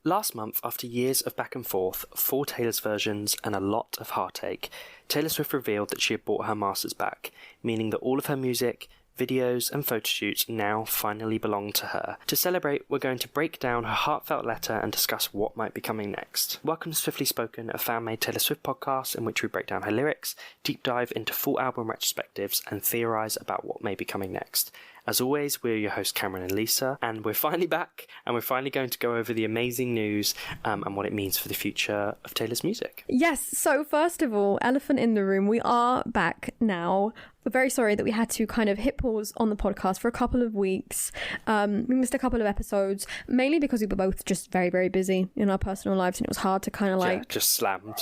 Last month, after years of back and forth, 4 Taylor's versions and a lot of heartache, Taylor Swift revealed that she had bought her masters back, meaning that all of her music, videos and photoshoots now finally belong to her. To celebrate, we're going to break down her heartfelt letter and discuss what might be coming next. Welcome to Swiftly Spoken, a fan-made Taylor Swift podcast in which we break down her lyrics, deep dive into full album retrospectives, and theorise about what may be coming next. As always, we're your hosts Cameron and Lisa, and we're finally back, and we're finally going to go over the amazing news and what it means for the future of Taylor's music. Yes, so first of all, elephant in the room, we are back now. We're very sorry that we had to kind of hit pause on the podcast for a couple of weeks. We missed a couple of episodes, mainly because we were both just very, very busy in our personal lives, and it was hard to kind of like... Yeah, just slammed.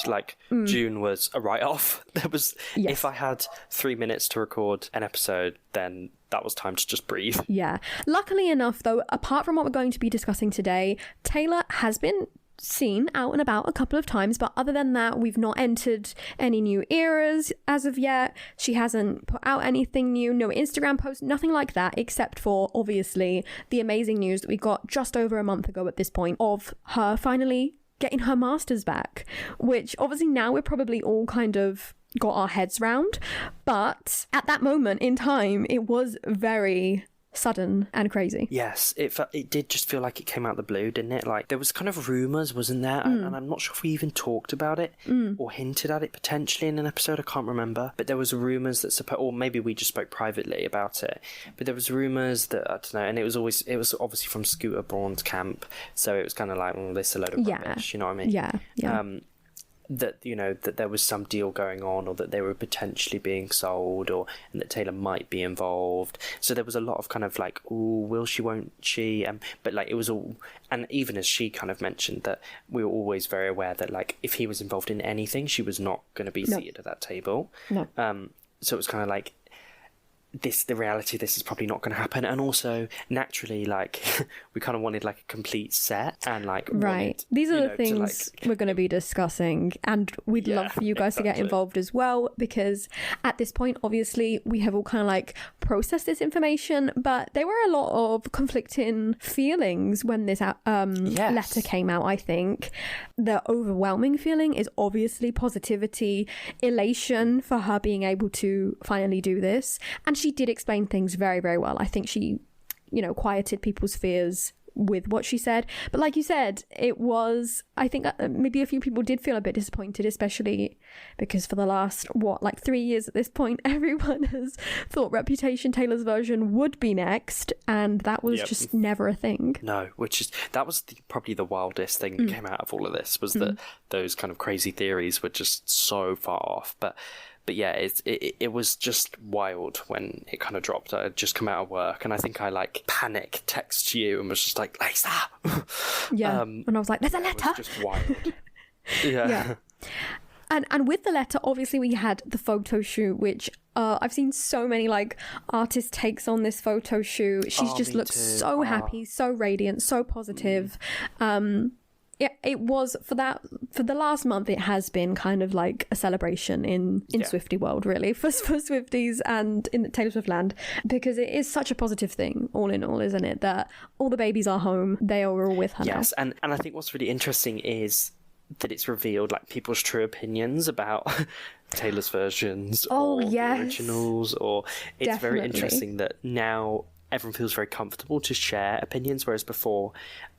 June was a write-off. There was... Yes. If I had 3 minutes to record an episode, then that was time to just breathe. Yeah. Luckily enough, though, apart from what we're going to be discussing today, Taylor has been seen out and about a couple of times, but other than that, we've not entered any new eras as of yet. She hasn't put out anything new, no Instagram posts, nothing like that, except for obviously the amazing news that we got just over a month ago at this point of her finally getting her masters back, which obviously now we're probably all kind of got our heads round, but at that moment in time it was very sudden and crazy. Yes, it did just feel like it came out of the blue, didn't it? Like there was kind of rumours, wasn't there? And I'm not sure if we even talked about it or hinted at it potentially in an episode, I can't remember, but there was rumours that or maybe we just spoke privately about it, but there was rumours that, I don't know, and it was obviously from Scooter Braun's camp, so it was kind of like, this is a load of rubbish, you know what I mean? Yeah. That, you know, that there was some deal going on, or that they were potentially being sold, and that Taylor might be involved. So there was a lot of kind of like, oh, will she, won't she? But like it was all, and even as she kind of mentioned, that we were always very aware that like if he was involved in anything, she was not going to be seated at that table. No. So it was kind of like, the reality, this is probably not going to happen. And also naturally, like we kind of wanted like a complete set, and like these are the things we're going to be discussing, and we'd love for you guys to get involved as well, because at this point obviously we have all kind of like processed this information, but there were a lot of conflicting feelings when this letter came out. I think the overwhelming feeling is obviously positivity, elation for her being able to finally do this, and she did explain things very, very well. I think she, quieted people's fears with what she said. But like you said, it was, I think maybe a few people did feel a bit disappointed, especially because for the last, 3 years at this point, everyone has thought Reputation, Taylor's version, would be next. And that was just never a thing. No, that was probably the wildest thing that came out of all of this, was that those kind of crazy theories were just so far off. But yeah, it was just wild when it kind of dropped. I had just come out of work, and I think I like panic texted you and was just like, Lisa! Yeah, and I was like, there's a letter! It was just wild. Yeah. And with the letter, obviously we had the photo shoot, which I've seen so many like artist takes on this photo shoot. She's just looked so happy, so radiant, so positive. It was for the last month. It has been kind of like a celebration in Swiftie world, really, for Swifties and in Taylor Swift land, because it is such a positive thing, all in all, isn't it? That all the babies are home, they are all with her now. Yes, and I think what's really interesting is that it's revealed like people's true opinions about Taylor's versions or the originals, or it's very interesting that now everyone feels very comfortable to share opinions, whereas before,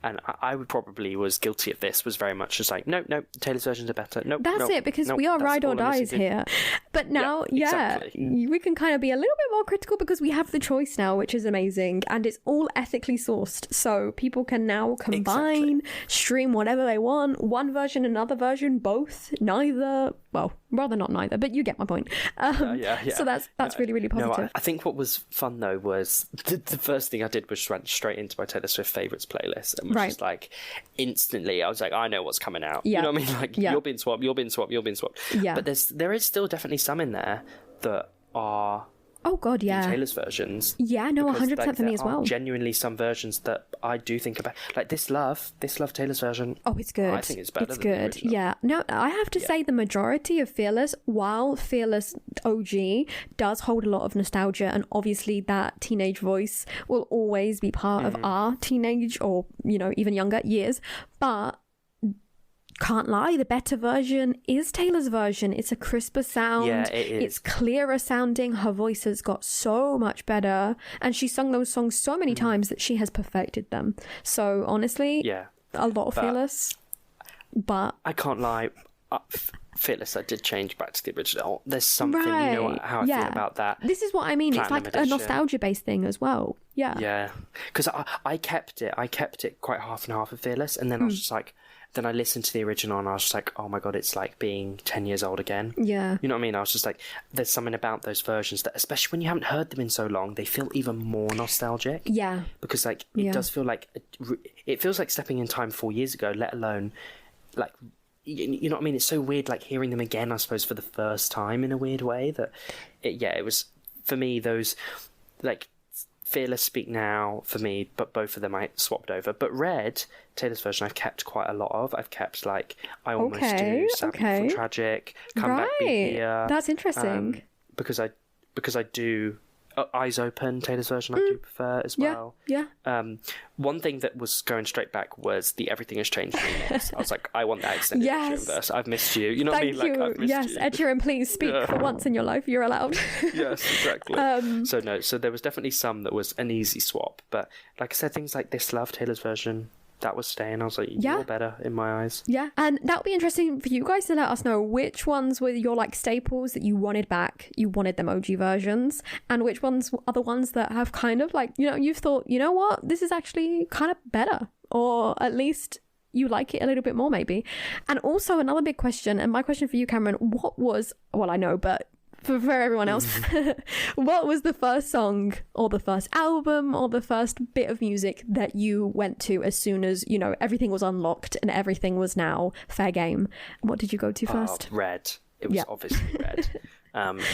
and I would probably was guilty of this, was very much just like, no, Taylor's versions are better. No, that's it, because we are ride or dies here. But now, exactly. We can kind of be a little bit more critical because we have the choice now, which is amazing, and it's all ethically sourced, so people can now combine, stream whatever they want, one version, another version, both, neither. Well, rather not neither, but you get my point. So that's really, really positive. No, I think what was fun though was the first thing I did was just went straight into my Taylor Swift favourites playlist, and was just like, instantly I was like, I know what's coming out. You know what I mean? Like, you're being swapped. Yeah. But there is still definitely some in there that are Oh God, yeah. Taylor's versions. Yeah, no, 100% for me as well. Genuinely, some versions that I do think about, like This Love Taylor's version. Oh, it's good. I think it's better. It's than good. The original. Yeah. No, I have to say the majority of Fearless, while Fearless OG does hold a lot of nostalgia, and obviously that teenage voice will always be part of our teenage or even younger years, but. Can't lie, the better version is Taylor's version. It's a crisper sound. Yeah, it is. It's clearer sounding. Her voice has got so much better. And she's sung those songs so many times that she has perfected them. So honestly, a lot of Fearless. But I can't lie. Fearless, I did change back to the original. There's something, how I feel about that. This is what I mean. Platinum it's like edition. A nostalgia-based thing as well. Yeah. Yeah. Because I kept it quite half and half of Fearless. And then I was just like... Then I listened to the original and I was just like, oh my God, it's like being 10 years old again. Yeah. You know what I mean? I was just like, there's something about those versions that, especially when you haven't heard them in so long, they feel even more nostalgic. Yeah. Because like, it does feel like, it feels like stepping in time 4 years ago, let alone like, you know what I mean? It's so weird like hearing them again, I suppose, for the first time in a weird way that, it was, for me, those like, Fearless, Speak Now for me, but both of them I swapped over. But Red, Taylor's version, I've kept quite a lot of. I've kept like I Almost Do, Sad for Tragic, Come Back Be Here. That's interesting. Because I do Eyes Open, Taylor's version, I do prefer as well. Yeah. One thing that was going straight back was the Everything Has Changed remix. I was like, I want that extended verse. I've missed you. You know what I mean? Thank you. Like, I've missed you. Ed Sheeran, please speak for once in your life. You're allowed. Yes, exactly. So there was definitely some that was an easy swap. But like I said, things like This Love, Taylor's version, that was staying. I was like, you're better in my eyes. Yeah, and that'll be interesting for you guys to let us know which ones were your like staples that you wanted back, you wanted them OG versions, and which ones are the ones that have kind of like, you've thought, you know what, this is actually kind of better, or at least you like it a little bit more maybe. And also another big question, and my question for you, Cameron, I know, but for everyone else, what was the first song or the first album or the first bit of music that you went to as soon as everything was unlocked and everything was now fair game? What did you go to first? Red. It was obviously Red.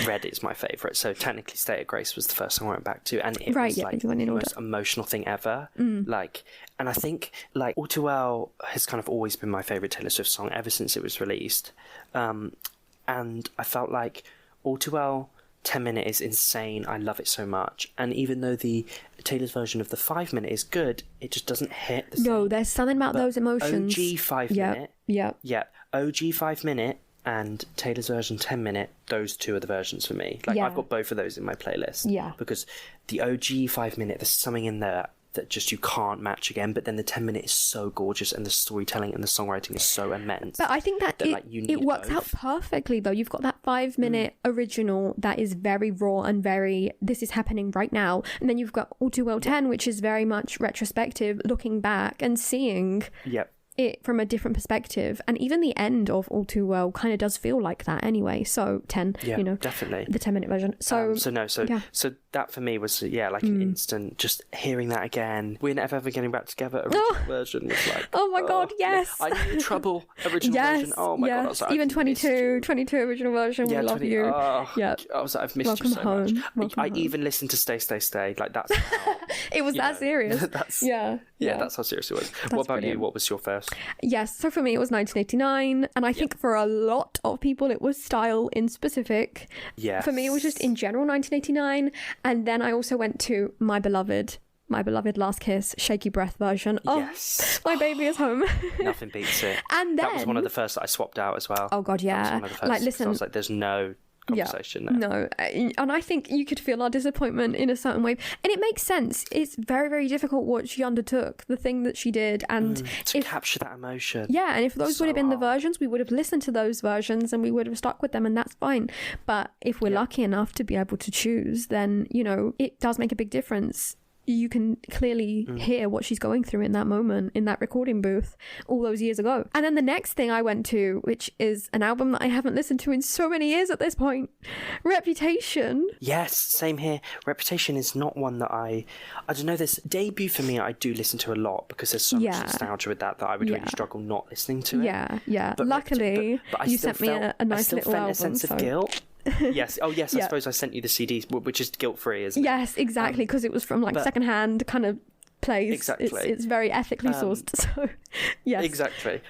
Red is my favourite. So technically State of Grace was the first song I went back to, and it was like the most emotional thing ever. Like, and I think like All Too Well has kind of always been my favourite Taylor Swift song ever since it was released. And I felt like All Too Well 10 Minute is insane. I love it so much. And even though the Taylor's version of the 5 Minute is good, it just doesn't hit the same. No, there's something about those emotions. OG 5 Minute. Yeah. OG 5 Minute and Taylor's version 10 Minute, those two are the versions for me. Like I've got both of those in my playlist. Yeah. Because the OG 5 Minute, there's something in there that just you can't match again, but then the 10 Minute is so gorgeous and the storytelling and the songwriting is so immense. But I think that it works out perfectly though. You've got that 5 minute original that is very raw and very, this is happening right now, and then you've got All Too Well 10, which is very much retrospective, looking back and seeing it from a different perspective. And even the end of All Too Well kind of does feel like that anyway. So 10, definitely the 10 minute version. So so that for me was like an instant, just hearing that again. We're never ever getting back together. Original version was like, oh my god, yes. I knew Trouble original version. Oh my god, I was like, even 22 original version. We love you. I was like, I've missed you so much. I even listened to Stay Stay Stay. Like that's how, it was that serious. That's how serious it was. What about you? What was your first? Yes, so for me it was 1989, and I think for a lot of people it was Style in specific. For me it was just in general 1989, and then I also went to My Beloved Last Kiss Shaky Breath version. Yes. My baby is home. Nothing beats it. And then that was one of the first that I swapped out as well. Oh god, yeah. That was one of the first. Like, listen, I was like, there's no conversation there. No, and I think you could feel our disappointment in a certain way, and it makes sense. It's very, very difficult what she undertook, the thing that she did, and to capture that emotion. Yeah, and if those would have been the versions, we would have listened to those versions and we would have stuck with them, and that's fine. But if we're lucky enough to be able to choose, then it does make a big difference. You can clearly hear what she's going through in that moment, in that recording booth all those years ago. And then the next thing I went to, which is an album that I haven't listened to in so many years at this point, Reputation. Yes, same here. Reputation is not one that I don't know, this debut for me I do listen to a lot because there's so much nostalgia with that I would really struggle not listening to it. Yeah. But luckily, you sent me a nice little album. I still felt a sense of guilt Yes. Oh, yes. I suppose I sent you the CD, which is guilt-free, isn't it? Yes, exactly, because it was from like secondhand kind of place. Exactly. It's very ethically sourced. So, yes. Exactly.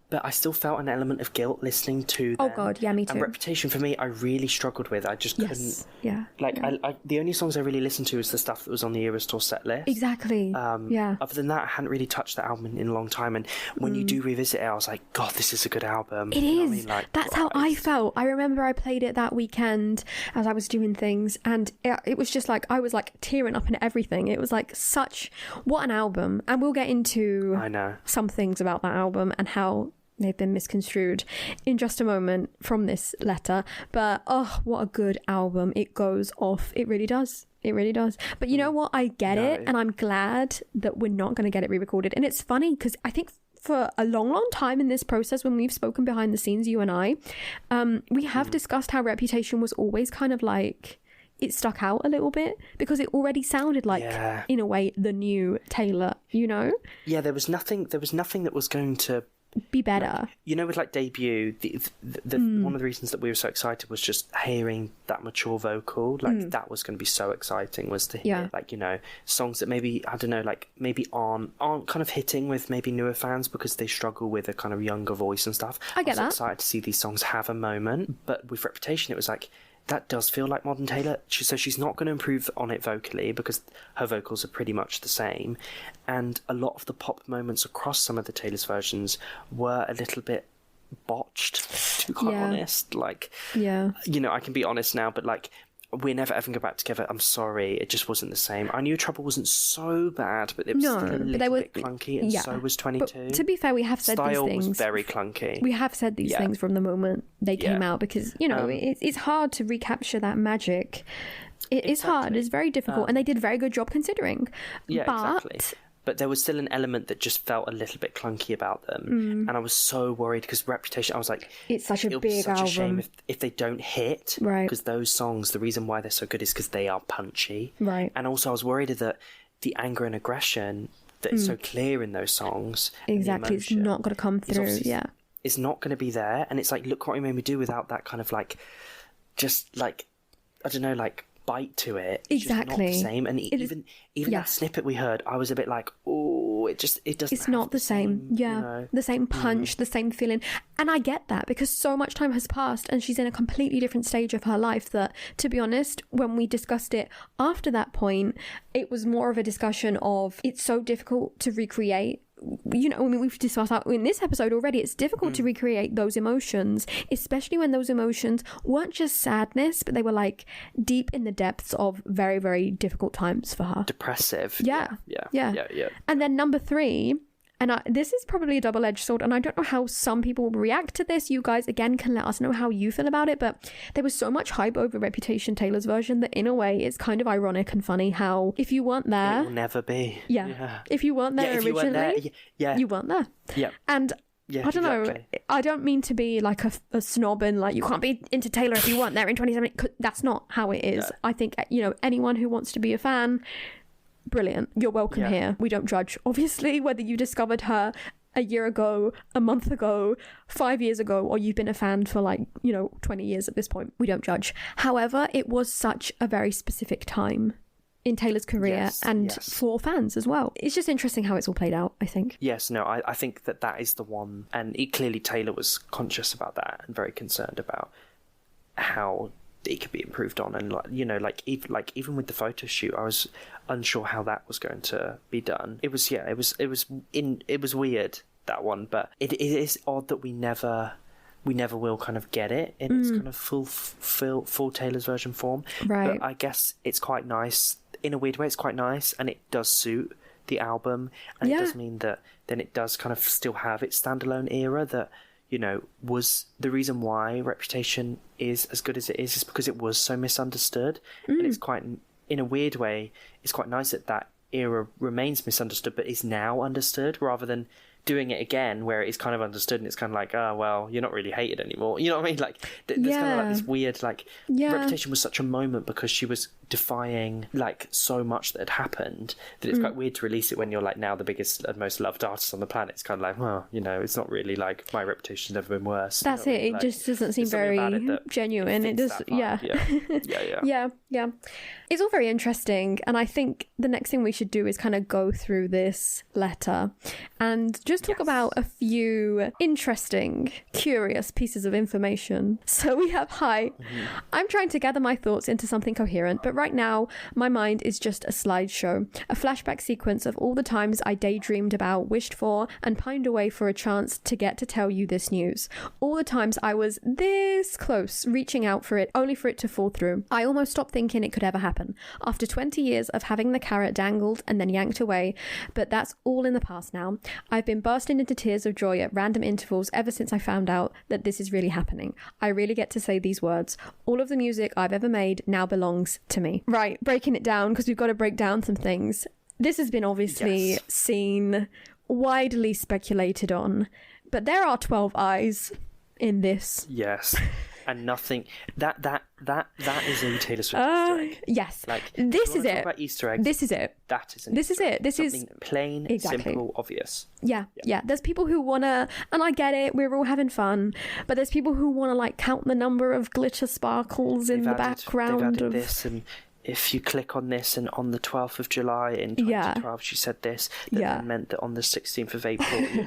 But I still felt an element of guilt listening to them. Oh God, yeah, me too. And Reputation for me, I really struggled with. I just couldn't. Yeah. Like, yeah. I the only songs I really listened to was the stuff that was on the Eras Tour set list. Exactly. Yeah. Other than that, I hadn't really touched the album in a long time. And when you do revisit it, I was like, God, this is a good album. It is. I mean? Like, that's how I felt. I remember I played it that weekend as I was doing things, and it was just like I was like tearing up and everything. It was like what an album. And we'll get into some things about that album and how they've been misconstrued in just a moment from this letter. But oh, what a good album. It goes off. It really does. It really does. But you know what? I get it. And I'm glad that we're not going to get it re-recorded. And it's funny because I think for a long, long time in this process, when we've spoken behind the scenes, you and I, we have discussed how Reputation was always kind of like, it stuck out a little bit because it already sounded like, in a way, the new Taylor, you know? Yeah, there was nothing that was going to be better. Like, you know, with like Debut, one of the reasons that we were so excited was just hearing that mature vocal. Like that was going to be so exciting, was to hear like, you know, songs that maybe, I don't know, like maybe aren't kind of hitting with maybe newer fans because they struggle with a kind of younger voice and stuff. I was excited to see these songs have a moment, but with Reputation it was like, that does feel like modern Taylor. So she's not going to improve on it vocally because her vocals are pretty much the same. And a lot of the pop moments across some of the Taylor's versions were a little bit botched, to be quite honest. Like, you know, I can be honest now, but like, we're never ever going to go back together. I'm sorry, it just wasn't the same. I knew Trouble wasn't so bad, but it was still a little bit clunky, and so was 22. But to be fair, we have said Style these things. Was very clunky. We have said these things from the moment they came out because, you know, it's hard to recapture that magic. It is hard. It's very difficult, and they did a very good job considering. Yeah, exactly. But there was still an element that just felt a little bit clunky about them. And I was so worried because Reputation, I was like, it's such a big album. A shame if they don't hit. Right. Because those songs, the reason why they're so good is because they are punchy. Right. And also I was worried that the anger and aggression that is so clear in those songs. Exactly. It's not going to come through. Yeah. It's not going to be there. And it's like, look what you made me do without that kind of like, just like, I don't know, like, bite to it. It's exactly. Just not the same. And even that snippet we heard, I was a bit like, oh, it doesn't. It's not the same. Yeah, you know? The same punch, the same feeling. And I get that because so much time has passed and she's in a completely different stage of her life that, to be honest, when we discussed it after that point, it was more of a discussion of it's so difficult to recreate. You know, I mean, we've discussed that in this episode already. It's difficult to recreate those emotions, especially when those emotions weren't just sadness, but they were like deep in the depths of very, very difficult times for her. Depressive. Yeah. And then number 3, and this is probably a double-edged sword, and I don't know how some people will react to this. You guys, again, can let us know how you feel about it, but there was so much hype over Reputation Taylor's version that in a way it's kind of ironic and funny how if you weren't there... It will never be. Yeah. If you weren't there originally, you weren't there. Yeah. And... I don't know. I don't mean to be like a snob and like you can't be into Taylor if you weren't there in 2017. That's not how it is. I think, you know, anyone who wants to be a fan, brilliant. You're welcome here. We don't judge, obviously, whether you discovered her a year ago, a month ago, 5 years ago, or you've been a fan for like, you know, 20 years at this point. We don't judge. However, it was such a very specific time in Taylor's career for fans as well. It's just interesting how it's all played out, I think. Yes, no, I think that is the one. And clearly Taylor was conscious about that and very concerned about how it could be improved on. And, like, you know, even with the photo shoot, I was unsure how that was going to be done. It was weird, that one. But it is odd that we never will kind of get it in its kind of full Taylor's version form. Right. But I guess it's quite nice. In a weird way, it's quite nice, and it does suit the album, and it does mean that then it does kind of still have its standalone era that, you know, was the reason why Reputation is as good as it is because it was so misunderstood. And it's quite, in a weird way, it's quite nice that era remains misunderstood but is now understood, rather than doing it again where it is kind of understood and it's kind of like, oh, well, you're not really hated anymore. You know what I mean? Like, there's kind of like this weird, like, Reputation was such a moment because she was defying like so much that had happened that it's quite weird to release it when you're like now the biggest and most loved artist on the planet. It's kind of like, well, you know, it's not really like my reputation's never been worse. That's it. It just doesn't seem very genuine. It just, yeah. It's all very interesting, and I think the next thing we should do is kind of go through this letter and just talk about a few interesting, curious pieces of information. So we have, hi, I'm trying to gather my thoughts into something coherent, but right now my mind is just a slideshow, a flashback sequence of all the times I daydreamed about, wished for, and pined away for a chance to get to tell you this news. All the times I was this close, reaching out for it, only for it to fall through. I almost stopped thinking it could ever happen. After 20 years of having the carrot dangled and then yanked away, but that's all in the past now. I've been bursting into tears of joy at random intervals ever since I found out that this is really happening. I really get to say these words. All of the music I've ever made now belongs to me. Right, breaking it down, because we've got to break down some things. This has been obviously seen, widely speculated on, but there are 12 eyes in this. Yes. And nothing that is a Taylor Swift Easter egg. Yes, like this is it. About Easter eggs, this is it. That is an this Easter is egg. it. This Something is plain, simple, obvious. Yeah. There's people who wanna, and I get it. We're all having fun, but there's people who wanna like count the number of glitter sparkles in the background. They've added this, and if you click on this, and on the 12th of July in 2012, she said this. That meant that on the 16th of April.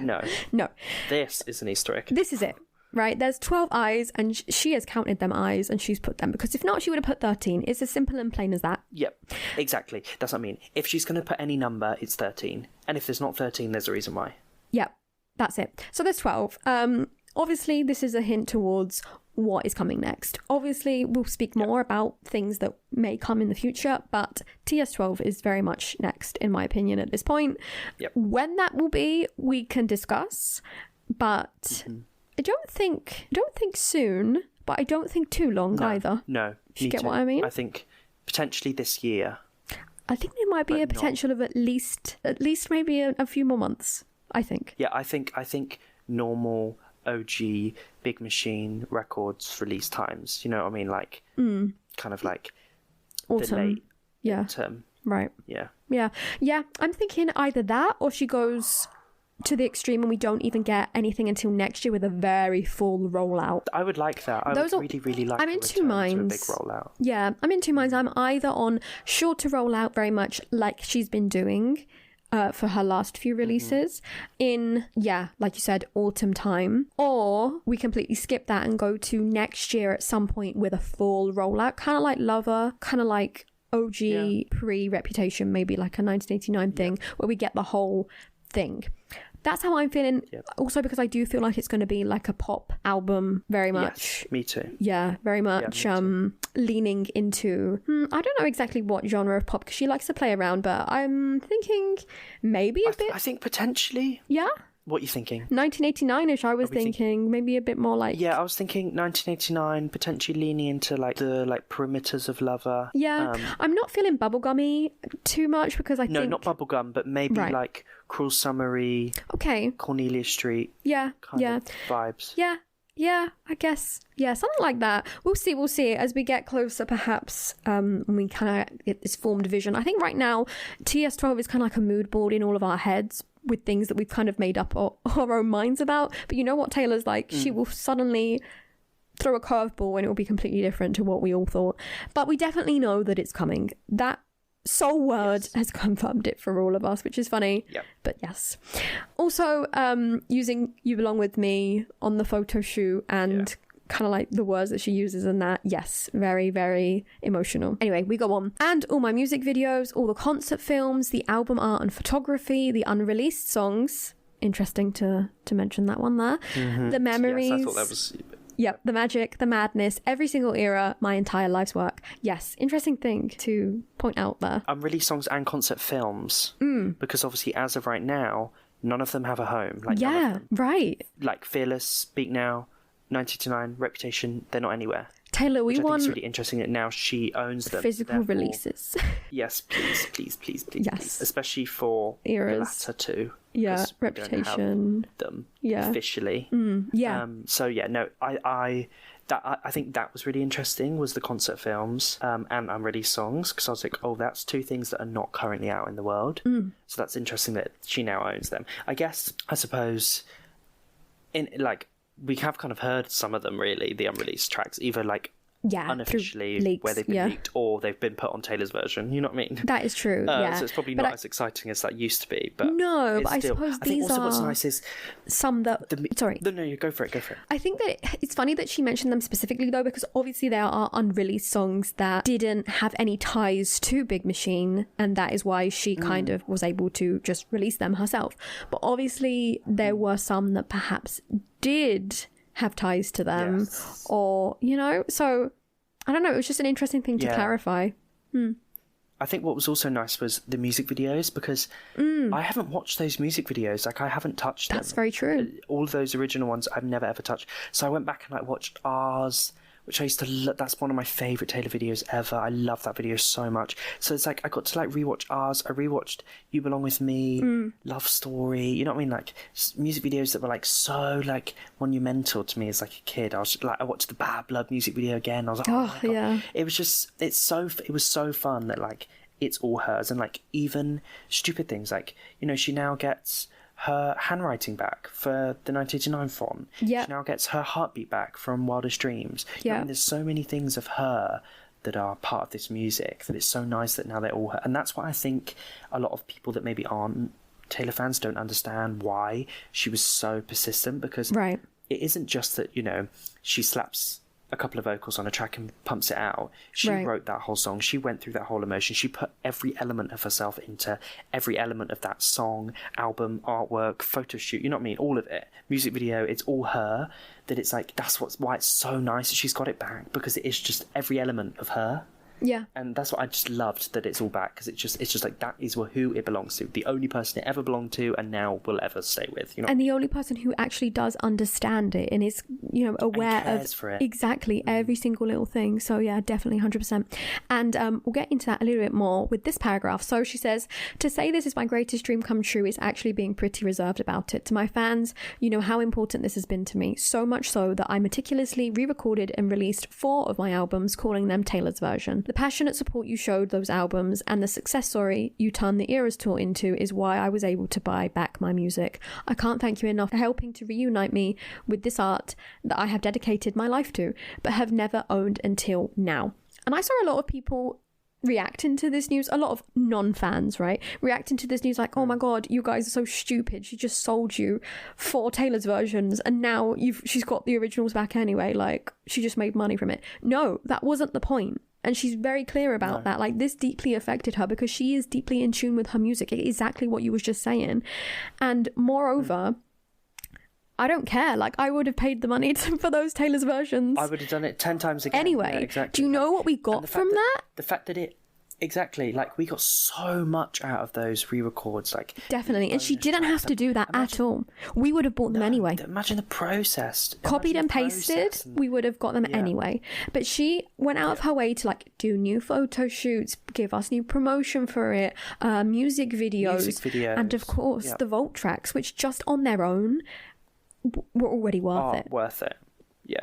No. This is an Easter egg. This is it. Right, there's 12 eyes, and she has counted them eyes, and she's put them, because if not, she would have put 13. It's as simple and plain as that. Yep, exactly. That's what I mean. If she's going to put any number, it's 13. And if there's not 13, there's a reason why. Yep, that's it. So there's 12. Obviously, this is a hint towards what is coming next. Obviously, we'll speak more about things that may come in the future, but TS12 is very much next, in my opinion, at this point. Yep. When that will be, we can discuss, but... I don't think soon, but I don't think too long either. No. Do you get what I mean? I think potentially this year. I think there might be a potential of at least maybe a few more months, I think. Yeah, I think normal OG Big Machine Records release times, you know what I mean? Like, kind of like autumn. The late autumn. Right. Yeah. I'm thinking either that, or she goes to the extreme and we don't even get anything until next year with a very full rollout. I would like that. I would really like I'm in two minds. To a big rollout. Yeah, I'm in two minds. I'm either on shorter rollout, very much like she's been doing for her last few releases in, like you said, autumn time, or we completely skip that and go to next year at some point with a full rollout, kind of like Lover, kind of like OG pre-Reputation, maybe like a 1989 thing where we get the whole thing. That's how I'm feeling. Also because I do feel like it's going to be like a pop album, very much. Yes, me too. Yeah, very much leaning into, I don't know exactly what genre of pop, because she likes to play around, but I'm thinking maybe a bit. I think potentially. Yeah? What are you thinking? 1989-ish, I was thinking maybe a bit more like... Yeah, I was thinking 1989, potentially leaning into like the perimeters of Lover. Yeah, I'm not feeling bubblegummy too much because I think... No, not bubblegum, but maybe like Cruel Summer-y, Cornelia Street kind of vibes. Yeah, I guess. Yeah, something like that. We'll see as we get closer, perhaps, when we kind of get this formed vision. I think right now, TS12 is kind of like a mood board in all of our heads with things that we've kind of made up our own minds about. But you know what Taylor's like? She will suddenly throw a curveball and it will be completely different to what we all thought. But we definitely know that it's coming. That sole word has confirmed it for all of us, which is funny. Yep. But yes. Also, using You Belong With Me on the photo shoot and kind of like the words that she uses in that. Yes, very, very emotional. Anyway, we go on. And all my music videos, all the concert films, the album art and photography, the unreleased songs. Interesting to mention that one there. The memories. Yes, I thought that was... Yep, the magic, the madness, every single era, my entire life's work. Yes, interesting thing to point out there. Unreleased songs and concert films. Because obviously, as of right now, none of them have a home. Like, right. Like Fearless, Speak Now, 1989, Reputation, they're not anywhere. Taylor, we want... It's really interesting that now she owns them. Physical releases. Yes, please. Yes. Especially for eras. the latter two. Yeah, Reputation. Them officially. Yeah. So yeah, no, I I think that was really interesting, was the concert films and unreleased songs, because I was like, oh, that's two things that are not currently out in the world. So that's interesting that she now owns them. I suppose in like we have kind of heard some of them, really, the unreleased tracks, either like unofficially leaks, where they've been leaked, or they've been put on Taylor's version, you know what I mean? That is true. So it's probably not as exciting as that used to be, but no, but I suppose I think these also are what's nice is some that no, you go for it. I think that it's funny that she mentioned them specifically, though, because obviously there are unreleased songs that didn't have any ties to Big Machine, and that is why she kind of was able to just release them herself. But obviously there were some that perhaps did have ties to them, or so I don't know, it was just an interesting thing to clarify. I think what was also nice was the music videos, because I haven't watched those music videos, like I haven't touched them. That's very true. All of those original ones I've never ever touched, so I went back and like watched Ours, which I used to that's one of my favourite Taylor videos ever. I love that video so much. So it's like I got to like rewatch Ours, I rewatched You Belong With Me, Love Story, you know what I mean, like music videos that were like so like monumental to me as like a kid. I was like, I watched the Bad Blood music video again, I was like, oh my God. Yeah, it was so fun that like it's all hers. And like even stupid things like, she now gets her handwriting back for the 1989 font. She now gets her heartbeat back from Wildest Dreams. There's so many things of her that are part of this music that it's so nice that now they're all her. And that's why I think a lot of people that maybe aren't Taylor fans don't understand why she was so persistent, because it isn't just that, she slaps a couple of vocals on a track and pumps it out. She wrote that whole song. She went through that whole emotion. She put every element of herself into every element of that song, album, artwork, photo shoot, you know what I mean? All of it. Music video, it's all her. That it's like, why it's so nice that she's got it back, because it is just every element of her. Yeah. And that's what I just loved, that it's all back, because it's just like that is who it belongs to. The only person it ever belonged to and now will ever stay with. And the only person who actually does understand it and is, aware of for it. Exactly every single little thing. So yeah, definitely 100%. And we'll get into that a little bit more with this paragraph. So she says, to say this is my greatest dream come true is actually being pretty reserved about it. To my fans, you know how important this has been to me. So much so that I meticulously re-recorded and released 4 of my albums, calling them Taylor's version. The passionate support you showed those albums and the success story you turned the Eras tour into is why I was able to buy back my music. I can't thank you enough for helping to reunite me with this art that I have dedicated my life to, but have never owned until now. And I saw a lot of people reacting to this news, a lot of non-fans, right, reacting to this news like, oh my God, you guys are so stupid, she just sold you 4 Taylor's versions and now she's got the originals back anyway, like she just made money from it. No, that wasn't the point. And she's very clear about that. Like, this deeply affected her because she is deeply in tune with her music. Exactly what you was just saying. And moreover, I don't care. Like, I would have paid the money for those Taylor's versions. I would have done it 10 times again. Anyway, yeah, exactly. Do you know what we got from that? The fact that it... Exactly. Like, we got so much out of those re-records. Like, definitely. And she didn't have to do that at all. We would have bought them anyway. Imagine the process. Copied and pasted, we would have got them anyway. But she went out of her way to like do new photo shoots, give us new promotion for it, music videos. And of course the Vault tracks, which just on their own were already worth it. Worth it. Yeah,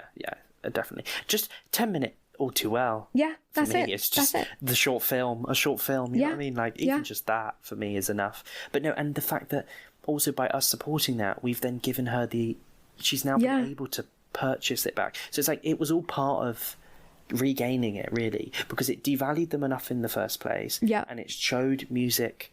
definitely. Just 10-minute All Too Well. Yeah, that's it. It's just a short film, you know what I mean? Like, even just that for me is enough. But no, and the fact that also by us supporting that, we've then given her she's now been able to purchase it back. So it's like, it was all part of regaining it, really, because it devalued them enough in the first place. Yeah. And it showed music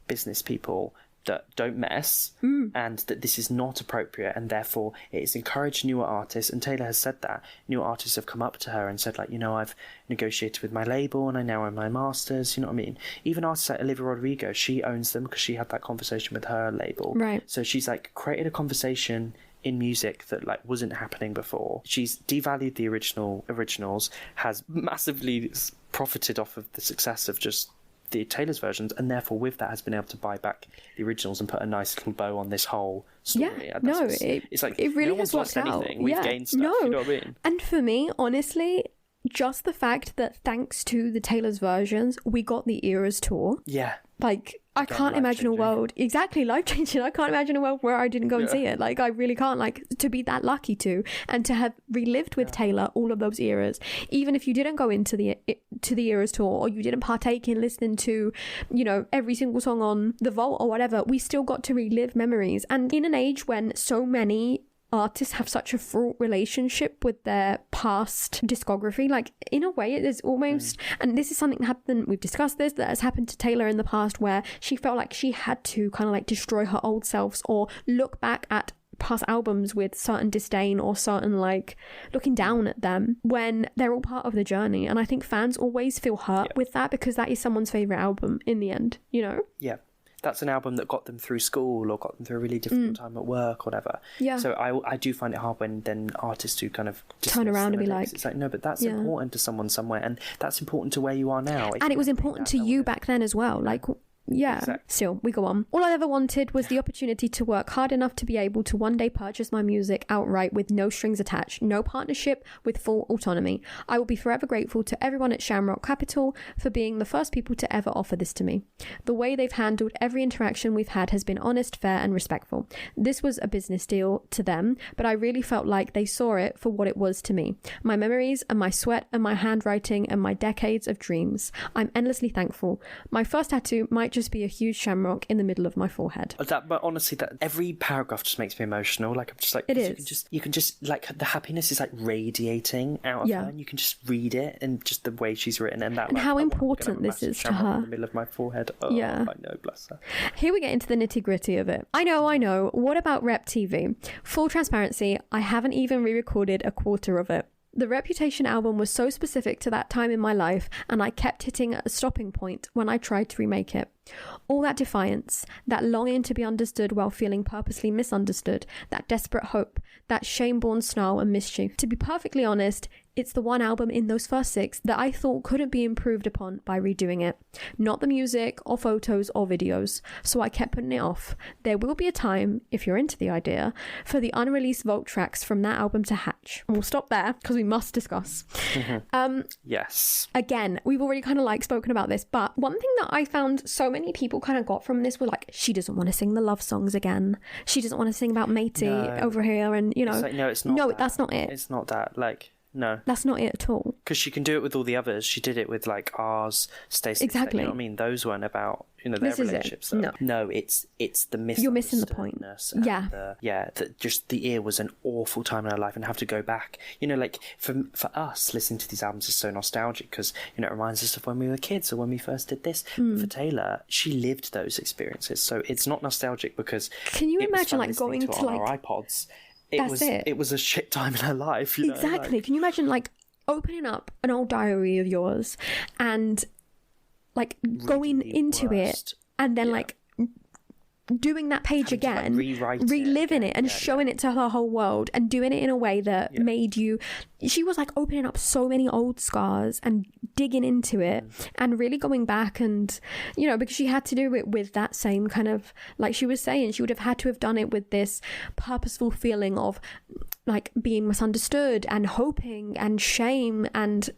business people that don't mess and that this is not appropriate, and therefore it has encouraged newer artists, and Taylor has said that newer artists have come up to her and said, like, I've negotiated with my label and I now own my masters, you know what I mean? Even artists like Olivia Rodrigo, she owns them because she had that conversation with her label, right? So she's like created a conversation in music that like wasn't happening before. She's devalued the originals, has massively profited off of the success of just the Taylor's versions, and therefore with that has been able to buy back the originals and put a nice little bow on this whole story. It's like it really no one's has lost anything. We've gained stuff. You know what I mean? And for me, honestly, just the fact that thanks to the Taylor's versions, we got the Eras tour. Yeah. Like, I can't imagine a world, exactly, life-changing. I can't imagine a world where I didn't go and see it. Like, I really can't, like, to be that lucky to, and to have relived with Taylor all of those eras. Even if you didn't go into the Eras tour, or you didn't partake in listening to, you know, every single song on The Vault or whatever, we still got to relive memories. And in an age when so many artists have such a fraught relationship with their past discography, like, in a way it is almost, and this is something that happened, we've discussed this, that has happened to Taylor in the past, where she felt like she had to kind of like destroy her old selves or look back at past albums with certain disdain or certain like looking down at them, when they're all part of the journey. And I think fans always feel hurt with that, because that is someone's favorite album in the end, you know. That's an album that got them through school or got them through a really difficult time at work or whatever. So I do find it hard when then artists who kind of turn around and be like, it's like, no, but that's important to someone somewhere, and that's important to where you are now. And it was important to you back then as well. Like, exactly. Still, we go on. All I ever wanted was the opportunity to work hard enough to be able to one day purchase my music outright with no strings attached, no partnership, with full autonomy. I will be forever grateful to everyone at Shamrock Capital for being the first people to ever offer this to me. The way they've handled every interaction we've had has been honest, fair, and respectful. This was a business deal to them, but I really felt like they saw it for what it was to me. My memories and my sweat and my handwriting and my decades of dreams. I'm endlessly thankful. My first tattoo might just be a huge shamrock in the middle of my forehead. But honestly, that every paragraph just makes me emotional. Like, I'm just like, it is. You can just like, the happiness is like radiating out of her, and you can just read it, and just the way she's written, and that. And like, how important this is to her. In the middle of my forehead. Oh, I know, bless her. Here we get into the nitty gritty of it. I know. What about Rep TV? Full transparency, I haven't even re-recorded a quarter of it. The Reputation album was so specific to that time in my life, and I kept hitting a stopping point when I tried to remake it. All that defiance, that longing to be understood while feeling purposely misunderstood, that desperate hope, that shame-born snarl and mischief. To be perfectly honest, it's the one album in those first 6 that I thought couldn't be improved upon by redoing it. Not the music or photos or videos, so I kept putting it off. There will be a time, if you're into the idea, for the unreleased Vault tracks from that album to hatch. And we'll stop there because we must discuss. Yes. Again, we've already kind of like spoken about this, but one thing that I found so many people kind of got from this were like, she doesn't want to sing the love songs again. She doesn't want to sing about matey over here, and you know. It's like, no, it's not. No, that. That's not it. It's not that. Like, no, that's not it at all. Because she can do it with all the others. She did it with like ours, Stacey. Exactly. You know what I mean? Those weren't about, you know, their relationships. No, it's the misunderstoodness. You're missing the point. That just the ear was an awful time in her life, and have to go back. You know, like for us, listening to these albums is so nostalgic because, you know, it reminds us of when we were kids or when we first did this. But for Taylor, she lived those experiences, so it's not nostalgic because. Can you imagine like going to like our iPods? It was a shit time in her life. You know? Exactly. Can you imagine like opening up an old diary of yours and like going into it and then like doing that page again, reliving it and showing it to the whole world, and doing it in a way that made you. She was like opening up so many old scars and digging into it and really going back, and you know, because she had to do it with that same kind of, like she was saying, she would have had to have done it with this purposeful feeling of like being misunderstood and hoping and shame and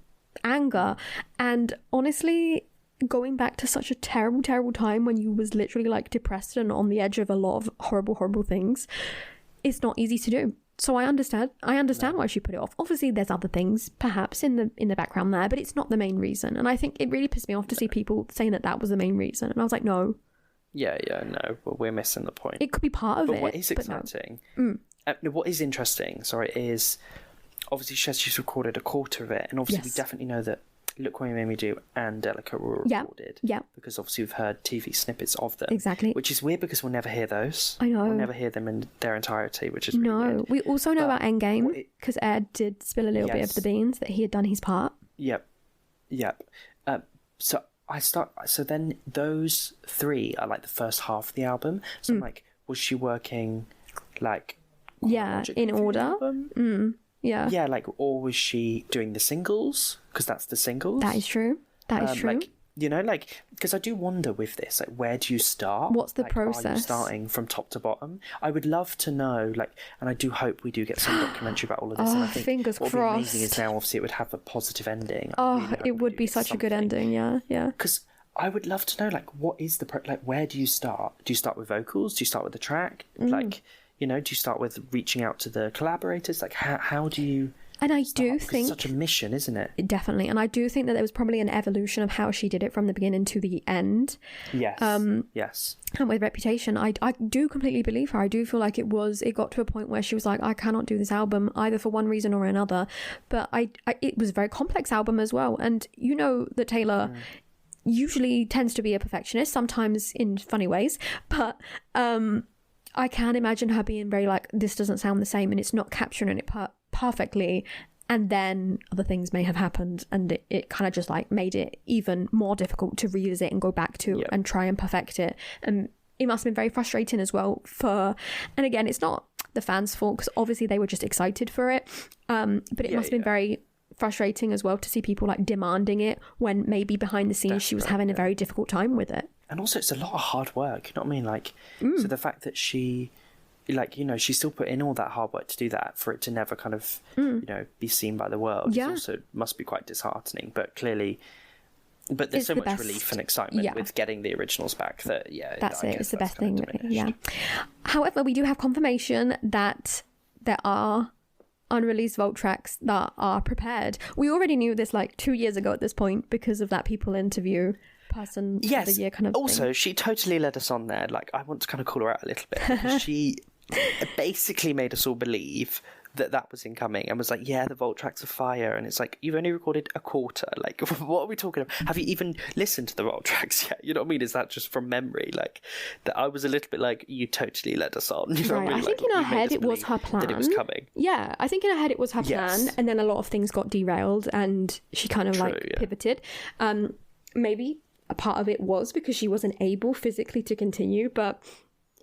anger, and honestly going back to such a terrible time when you was literally like depressed and on the edge of a lot of horrible things, it's not easy to do. So I understand why she put it off. Obviously there's other things perhaps in the background there, but it's not the main reason. And I think it really pissed me off to see people saying that was the main reason, and I was like, no, no, but we're missing the point. It could be part of it. But what is exciting, what is interesting, is obviously she says she's recorded a quarter of it, and obviously we definitely know that Look What You Made Me Do and Delica were recorded. Yeah. Because obviously we've heard TV snippets of them. Exactly. Which is weird because we'll never hear those. I know. We'll never hear them in their entirety, which is really weird. We also know about Endgame because Ed did spill a little bit of the beans that he had done his part. Yep. So then those 3 are like the first half of the album. So I'm like, was she working like in order? Yeah, like, or was she doing the singles? Because that's the singles. That is true. Like, you know, like, because I do wonder with this, like, where do you start? What's the process? Are you starting from top to bottom? I would love to know, like, and I do hope we do get some documentary about all of this. And I think fingers what crossed. would be amazing is now, obviously, it would have a positive ending. It would be such a good ending, yeah. Because I would love to know, like, what is where do you start? Do you start with vocals? Do you start with the track? Like, do you start with reaching out to the collaborators? Like, how do you... And I do think... It's such a mission, isn't it? Definitely. And I do think that there was probably an evolution of how she did it from the beginning to the end. Yes. Yes. And with Reputation, I do completely believe her. I do feel like it got to a point where she was like, I cannot do this album either for one reason or another. But it was a very complex album as well. And you know that Taylor usually tends to be a perfectionist, sometimes in funny ways. But I can imagine her being very like, this doesn't sound the same and it's not capturing it perfectly, and then other things may have happened and it kind of just like made it even more difficult to revisit and go back to and try and perfect it. And it must have been very frustrating as well and again, it's not the fans' fault because obviously they were just excited for it, but it must have been very frustrating as well to see people like demanding it when maybe behind the scenes she was having a very difficult time with it. And also it's a lot of hard work, you know what I mean? Like, so the fact that she... like, she still put in all that hard work to do that, for it to never kind of, be seen by the world. Yeah. It also must be quite disheartening, but clearly, there's so much relief and excitement with getting the originals back that, that's it. It's the best thing. Yeah. However, we do have confirmation that there are unreleased vault tracks that are prepared. We already knew this like 2 years ago at this point because of that People interview person of the year kind of also thing. She totally led us on there. Like, I want to kind of call her out a little bit because she basically made us all believe that was incoming and was like, the vault tracks are fire, and it's like, you've only recorded a quarter. Like, what are we talking about? Have you even listened to the vault tracks yet? You know what I mean? Is that just from memory? Like, that I was a little bit like, you totally led us on. You know what I mean? I think in her head it was her plan that it was coming. Yeah, I think in her head it was her plan, and then a lot of things got derailed and she kind of pivoted. Maybe a part of it was because she wasn't able physically to continue, but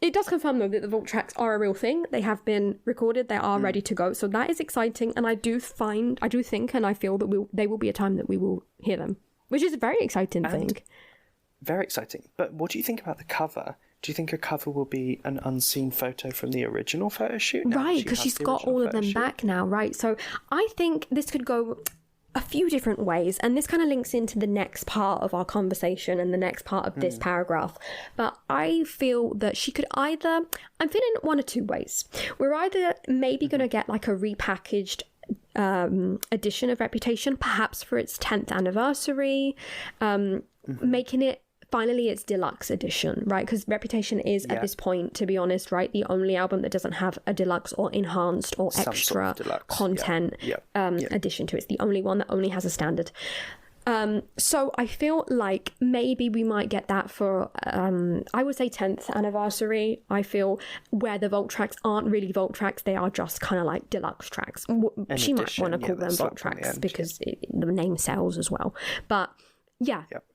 it does confirm though that the vault tracks are a real thing. They have been recorded, they are ready to go, so that is exciting. And I do think and I feel that they will be a time that we will hear them, which is a very exciting thing. Very exciting. But what do you think about the cover? Do you think her cover will be an unseen photo from the original photo shoot? Right, because she's got all of them back now, right? So I think this could go a few different ways, and this kind of links into the next part of our conversation and the next part of this paragraph. But I feel that she could I'm feeling one or two ways. We're either maybe going to get like a repackaged edition of Reputation, perhaps for its 10th anniversary, making it finally its deluxe edition, right? Because Reputation is at this point, to be honest, right, the only album that doesn't have a deluxe or enhanced or extra content addition to it. It's the only one that only has a standard. So I feel like maybe we might get that for I would say 10th anniversary. I feel where the vault tracks aren't really vault tracks, they are just kind of like deluxe tracks. She might want to call them vault tracks because the name sells as well, but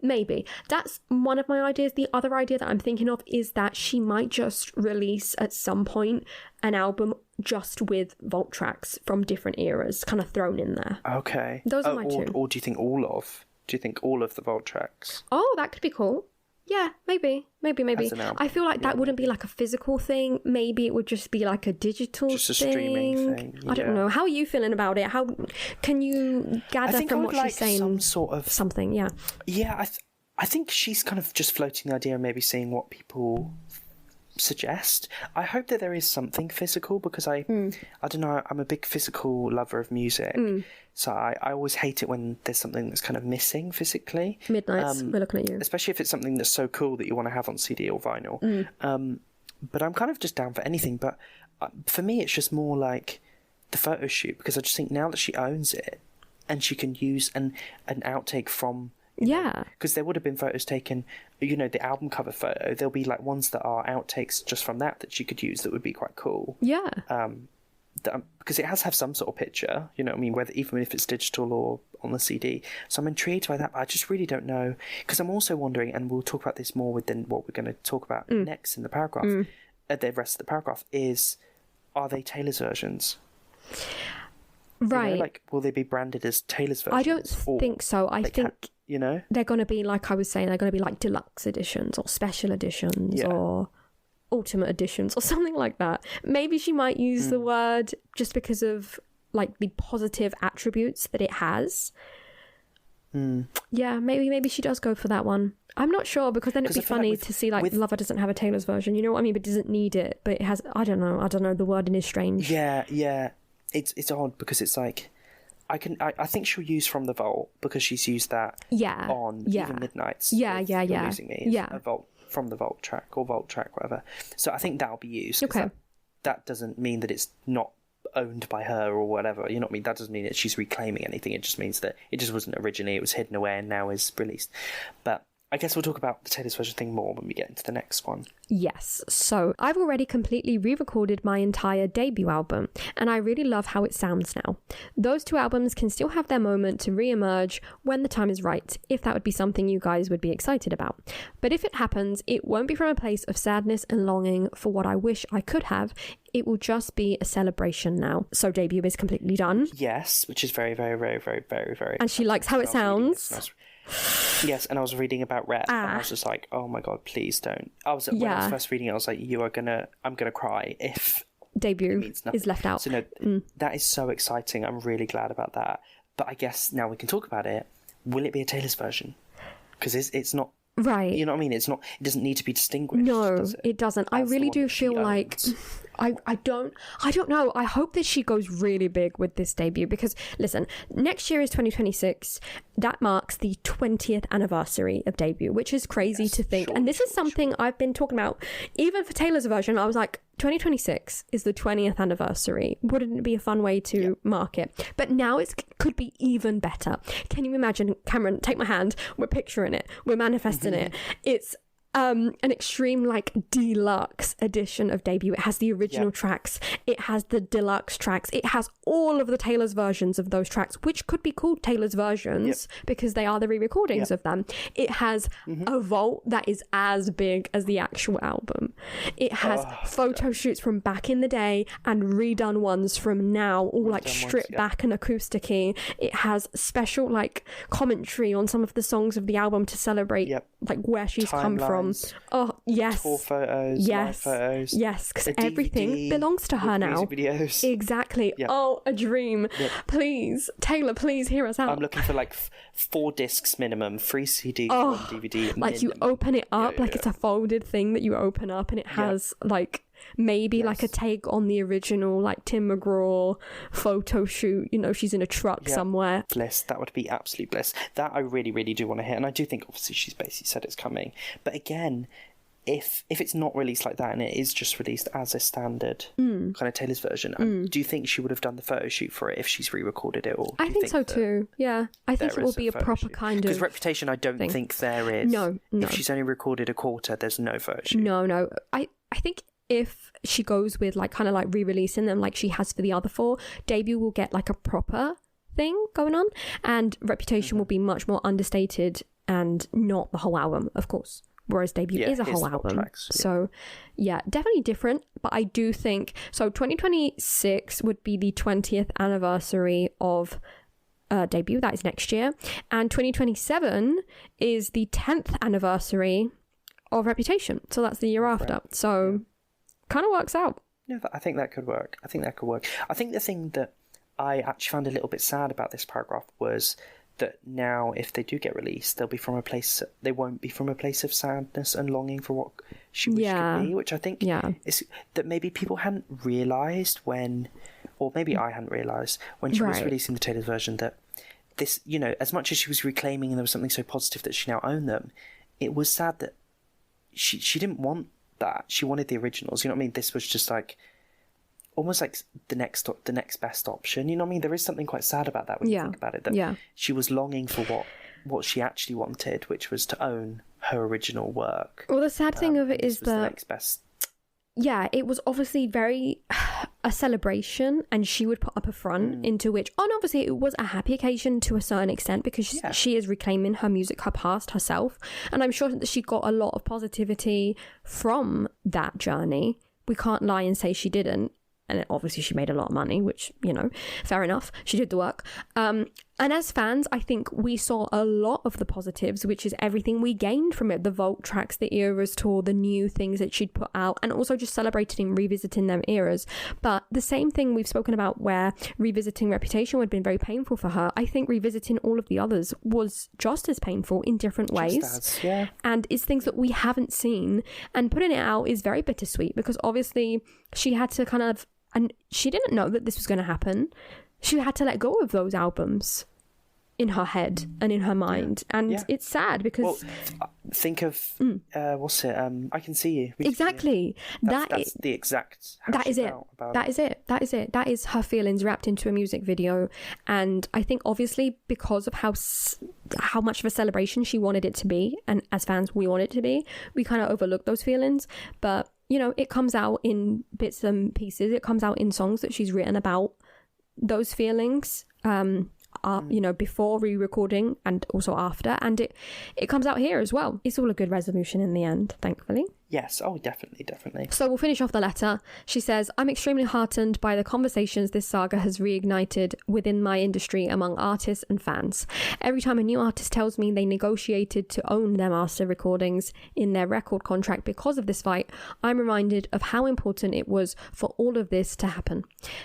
maybe. That's one of my ideas. The other idea that I'm thinking of is that she might just release at some point an album just with vault tracks from different eras kind of thrown in there. Okay. Those are my two. Or do you think all of the vault tracks? Oh, that could be cool. Yeah, maybe. I feel like that wouldn't be like a physical thing. Maybe it would just be like a digital thing. Just a streaming thing. Yeah. I don't know. How are you feeling about it? How can you gather from what she's saying? Some sort of something. Yeah. Yeah, I think she's kind of just floating the idea and maybe seeing what people suggest. I hope that there is something physical because I don't know, I'm a big physical lover of music, so I always hate it when there's something that's kind of missing physically. Midnights, we're looking at you. Especially if it's something that's so cool that you want to have on CD or vinyl. But I'm kind of just down for anything, but for me it's just more like the photo shoot, because I just think now that she owns it and she can use an outtake from because there would have been photos taken, the album cover photo, there'll be like ones that are outtakes just from that she could use that would be quite cool. Because it has to have some sort of picture, you know what I mean, whether even if it's digital or on the CD. So I'm intrigued by that, but I just really don't know, because I'm also wondering, and we'll talk about this more within what we're going to talk about next in the paragraph, the rest of the paragraph is, are they Taylor's versions? Right. Like, will they be branded as Taylor's versions? I don't think so. I think they're going to be, like I was saying, they're going to be like deluxe editions or special editions or ultimate editions or something like that. Maybe she might use the word just because of like the positive attributes that it has. Yeah, maybe she does go for that one. I'm not sure, because then it'd be funny to see like Lover doesn't have a Taylor's version, you know what I mean, but doesn't need it, but it has. I don't know, the wording is strange. Yeah, it's odd, because it's like I think she'll use From the Vault, because she's used that on Even Midnights. Yeah. Losing Me, a Vault, From the Vault track, or Vault track, whatever. So I think that'll be used. Okay. That doesn't mean that it's not owned by her or whatever, you know what I mean? That doesn't mean that she's reclaiming anything. It just means that it just wasn't originally, it was hidden away and now is released. But I guess we'll talk about the Taylor's version thing more when we get into the next one. Yes, so I've already completely re-recorded my entire debut album, and I really love how it sounds now. Those two albums can still have their moment to re-emerge when the time is right, if that would be something you guys would be excited about. But if it happens, it won't be from a place of sadness and longing for what I wish I could have. It will just be a celebration now. So debut is completely done. Yes, which is very, very, very, very, very, very... And she likes how it sounds. Yes, and I was reading about Rep, and I was just like, oh my god, please don't. When I was first reading it, I was like, I'm gonna cry if debut is left out. So no, that is so exciting. I'm really glad about that. But I guess now we can talk about it. Will it be a Taylor's version? Because it's not... Right. You know what I mean? It doesn't need to be distinguished. No, does it doesn't. I really do feel like... I don't know. I hope that she goes really big with this debut, because listen, next year is 2026. That marks the 20th anniversary of debut, which is crazy to think. And this is something I've been talking about. Even for Taylor's version, I was like, 2026 is the 20th anniversary. Wouldn't it be a fun way to mark it? But now it could be even better. Can you imagine, Cameron, take my hand, we're picturing it, we're manifesting it. It's an extreme like deluxe edition of debut. It has the original tracks, it has the deluxe tracks, it has all of the Taylor's versions of those tracks, which could be called Taylor's versions because they are the re-recordings of them. It has a vault that is as big as the actual album. It has photo shoots from back in the day and redone ones from now, all like stripped back and acoustic-y. It has special like commentary on some of the songs of the album to celebrate like where she's come from. Oh yes, tour photos, live photos, because everything belongs to her now. Music videos, exactly. Oh, a dream. Please, Taylor, please hear us out. I'm looking for like 4 discs minimum, 3 CDs, 1 DVD. Like minimum. You open it up like it's a folded thing that you open up, and it has like maybe like a take on the original like Tim McGraw photo shoot, you know, she's in a truck somewhere. Bliss, that would be absolute bliss. That I really, really do want to hear, and I do think obviously she's basically said it's coming, but again, if it's not released like that and it is just released as a standard kind of Taylor's version, do you think she would have done the photo shoot for it if she's re-recorded it? Or I think so too. Yeah, I think it will be a proper kind of, because Reputation I don't think there is. No. If she's only recorded a quarter, there's no photo shoot. No. I think if she goes with like kind of like re-releasing them like she has for the other 4, debut will get like a proper thing going on, and Reputation will be much more understated and not the whole album, of course, whereas debut is a whole album. Tracks, So definitely different. But I do think so 2026 would be the 20th anniversary of debut. That is next year, and 2027 is the 10th anniversary of Reputation, so that's the year after. So kind of works out. No, I think that could work. I think the thing that I actually found a little bit sad about this paragraph was that now if they do get released, they won't be from a place of sadness and longing for what she wished could be, which I think is that maybe people hadn't realised or maybe I hadn't realised when she was releasing the Taylor's version, that this, you know, as much as she was reclaiming and there was something so positive that she now owned them, it was sad that she didn't want that. She wanted the originals, you know what I mean? This was just like almost like the next best option, you know what I mean? There is something quite sad about that when you think about it, that she was longing for what she actually wanted, which was to own her original work. Well, the sad thing of it is that the next best. It was obviously very a celebration, and she would put up a front into which, and obviously it was a happy occasion to a certain extent, because she is reclaiming her music, her past, herself, and I'm sure that she got a lot of positivity from that journey. We can't lie and say she didn't, and obviously she made a lot of money, which, you know, fair enough, she did the work. And as fans, I think we saw a lot of the positives, which is everything we gained from it. The Vault tracks, the Eras tour, the new things that she'd put out, and also just celebrating and revisiting them eras. But the same thing we've spoken about where revisiting Reputation would have been very painful for her, I think revisiting all of the others was just as painful in different ways. And it's things that we haven't seen. And putting it out is very bittersweet because obviously she had to kind of, and she didn't know that this was going to happen. She had to let go of those albums in her head and in her mind. And it's sad because... Well, think of, what's it? I Can See You. Exactly. That's the exact... That is it. That is her feelings wrapped into a music video. And I think obviously because of how much of a celebration she wanted it to be, and as fans we want it to be, we kind of overlook those feelings. But, you know, it comes out in bits and pieces. It comes out in songs that she's written about those feelings, you know, before re-recording and also after, and it comes out here as well. It's all a good resolution in the end, thankfully. Yes, oh, definitely. So we'll finish off the letter. She says, I'm extremely heartened by the conversations this saga has reignited within my industry among artists and fans. Every time a new artist tells me they negotiated to own their master recordings in their record contract because of this fight, I'm reminded of how important it was for all of this to happen.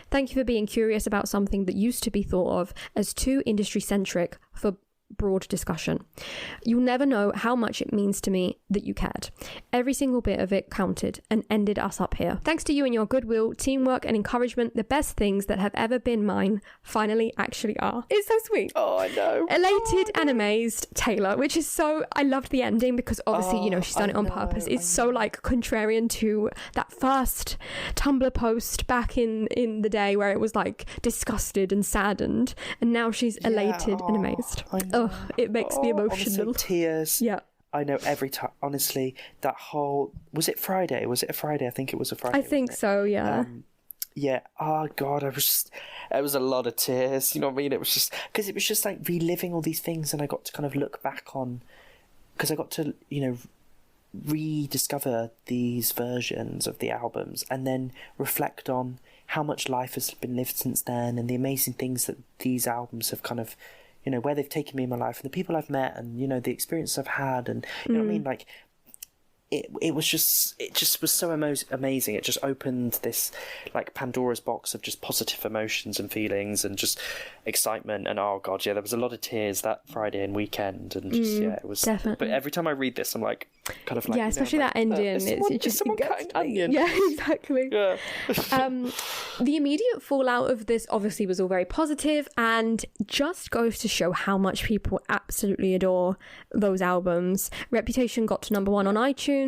Thank you for being curious about something that used to be thought of as too industry-centric for broad discussion. You'll never know how much it means to me that you cared. Every single bit of it counted and ended us up here. Thanks to you and your goodwill, teamwork and encouragement, the best things that have ever been mine finally actually are. It's so sweet. Oh, I know. Elated and amazed, Taylor, which is so... I loved the ending because obviously, you know, she's done it on purpose. It's so like contrarian to that first Tumblr post back in the day where it was like disgusted and saddened, and now she's elated and amazed. Oh, it makes me emotional. Honestly, tears. Yeah. I know every time. Honestly, that whole... Was it Friday? Was it a Friday? I think it was a Friday. I think so, yeah. Yeah. Oh, God. It was a lot of tears. You know what I mean? It was just... Because it was just like reliving all these things, and I got to kind of look back on... Because I got to, you know, rediscover these versions of the albums and then reflect on how much life has been lived since then and the amazing things that these albums have kind of... You know, where they've taken me in my life and the people I've met and, you know, the experience I've had and, you know what I mean? Like, it just was so amazing. It just opened this, like, Pandora's box of just positive emotions and feelings and just excitement. And, oh, God, yeah, there was a lot of tears that Friday and weekend. And just, yeah, it was... Definitely. But every time I read this, I'm like, kind of like... Yeah, especially that ending. It just cutting onion. Yeah, exactly. Yeah. The immediate fallout of this obviously was all very positive and just goes to show how much people absolutely adore those albums. Reputation got to number 1 on iTunes.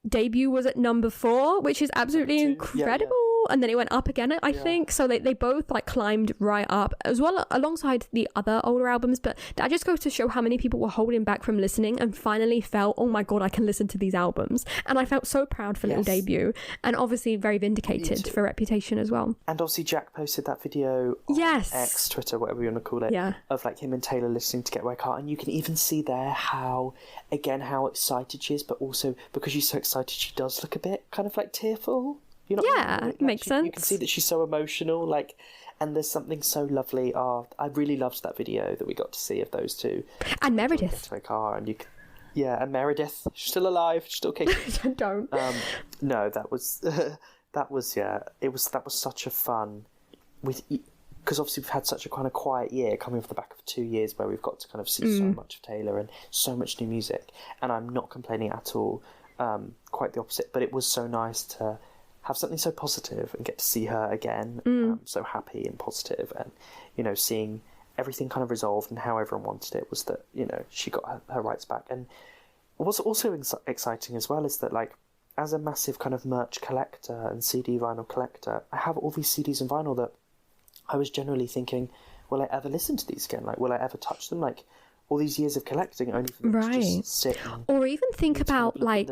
Debut was at number 4, which is absolutely incredible. And then it went up again, I think. So they both like climbed right up as well alongside the other older albums. But that just goes to show how many people were holding back from listening and finally felt, oh my God, I can listen to these albums. And I felt so proud for Little Debut, and obviously very vindicated for Reputation as well. And obviously Jack posted that video on X, Twitter, whatever you want to call it, of like him and Taylor listening to Get Away Car. And you can even see there how excited she is, but also because she's so excited, she does look a bit kind of like tearful. You know like, makes sense. You can see that she's so emotional, like, and there's something so lovely. I really loved that video that we got to see of those two. And Meredith. To my car, and and Meredith, she's still alive, she's still kicking. Don't. No, that was that was such a fun because obviously we've had such a kind of quiet year coming off the back of 2 years where we've got to kind of see so much of Taylor and so much new music, and I'm not complaining at all. Quite the opposite, but it was so nice to have something so positive and get to see her again, so happy and positive, and, you know, seeing everything kind of resolved and how everyone wanted it was that, you know, she got her rights back. And what's also exciting as well is that, like, as a massive kind of merch collector and CD vinyl collector, I have all these CDs and vinyl that I was generally thinking, will I ever listen to these again? Like, will I ever touch them? Like, all these years of collecting only for them to just sit or even think about, like,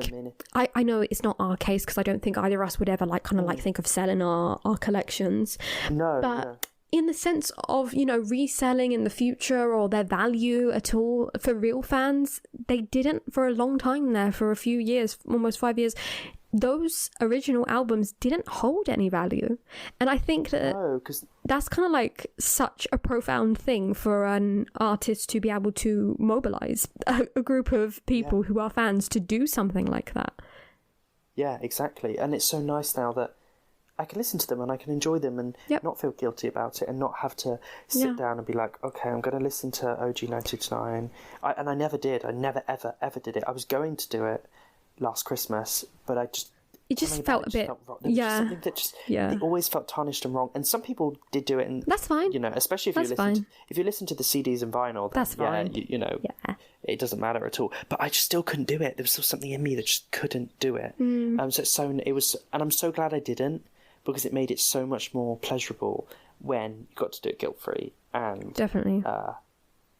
I know it's not our case because I don't think either of us would ever like kind of like think of selling our collections, but in the sense of, you know, reselling in the future or their value at all for real fans, they didn't for a long time there, for a few years, almost 5 years. those original albums didn't hold any value. And I think that that's kind of like such a profound thing for an artist to be able to mobilize a group of people who are fans to do something like that. Yeah, exactly. And it's so nice now that I can listen to them and I can enjoy them and not feel guilty about it and not have to sit down and be like, okay, I'm going to listen to OG 1989. And I never did. I never, ever, ever did it. I was going to do it last Christmas, but it just felt a bit, something that it always felt tarnished and wrong. And some people did do it, and that's fine. You know, especially if you listen to the CDs and vinyl, then, that's fine. You know, it doesn't matter at all. But I just still couldn't do it. There was still something in me that just couldn't do it. And I'm so glad I didn't, because it made it so much more pleasurable when you got to do it guilt free, and definitely.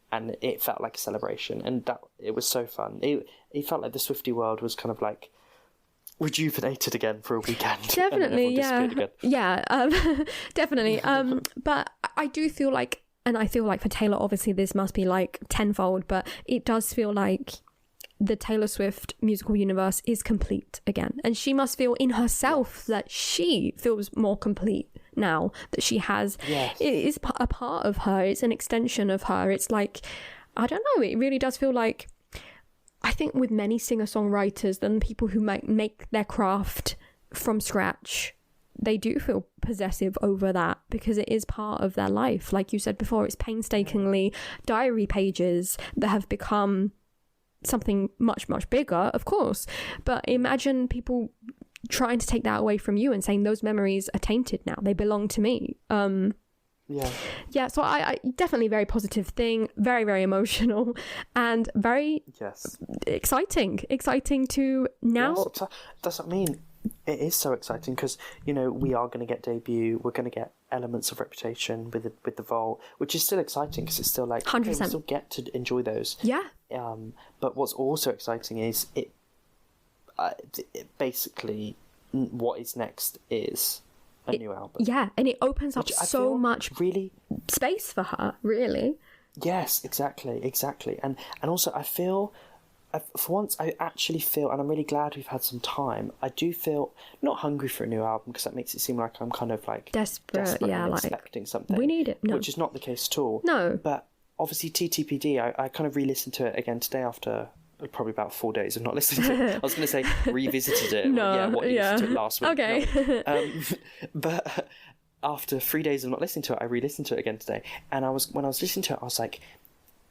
And it felt like a celebration, and that it was so fun. It felt like the Swiftie world was kind of like rejuvenated again for a weekend. Definitely, definitely. But I do feel like, and I feel like for Taylor, obviously this must be like tenfold, but it does feel like the Taylor Swift musical universe is complete again, and she must feel in herself that she feels more complete now, that she has it is a part of her, it's an extension of her. It's like, I don't know, it really does feel like, I think with many singer-songwriters and people who make their craft from scratch, they do feel possessive over that because it is part of their life. Like you said before, it's painstakingly diary pages that have become something much, much bigger, of course. But imagine people trying to take that away from you and saying those memories are tainted now, they belong to me. So I definitely very positive thing, very, very emotional, and very exciting to now. That's what I mean. It is so exciting because, you know, we are going to get debut, we're going to get elements of Reputation with the Vault, which is still exciting because it's still like 100%. Okay, we still get to enjoy those. But what's also exciting is it basically, what is next is a new album. Yeah, and it opens up so much really space for her, really. Yes, exactly. And also I feel, for once I actually feel, and I'm really glad we've had some time, I do feel not hungry for a new album, because that makes it seem like I'm kind of like desperate and like expecting something. We need it. No. Which is not the case at all. No. But obviously TTPD, I kind of re-listened to it again today after probably about 4 days of not listening to it. I was going to say revisited it. You listened to it last week. Okay. No. But after 3 days of not listening to it, I re-listened to it again today. And when I was listening to it, I was like,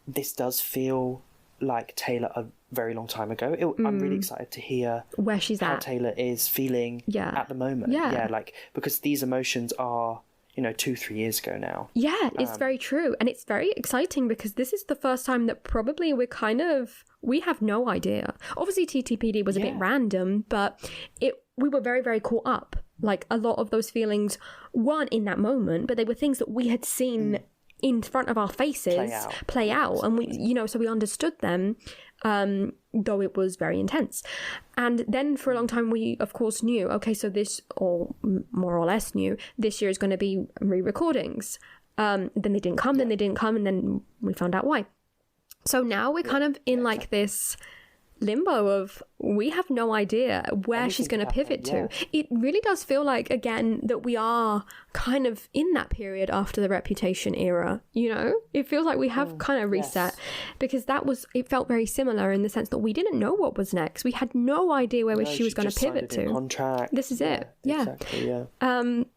this does feel like Taylor a very long time ago. I'm really excited to hear where she's how at. Taylor is feeling at the moment. Like, because these emotions are, 2-3 years ago now. Yeah, it's very true. And it's very exciting because this is the first time that probably we have no idea. Obviously TTPD was a bit random, but we were very, very caught up. Like, a lot of those feelings weren't in that moment, but they were things that we had seen in front of our faces play out. And we, so we understood them, though it was very intense. And then for a long time we of course knew, okay, so this, or more or less knew, this year is going to be re-recordings. Then they didn't come, and then we found out why. So now we're kind of in like this limbo of, we have no idea where she's going to pivot to. It really does feel like, again, that we are kind of in that period after the Reputation era. It feels like we have kind of reset, because it felt very similar in the sense that we didn't know what was next. We had no idea where she was going to pivot to. Contract. This is it. Exactly,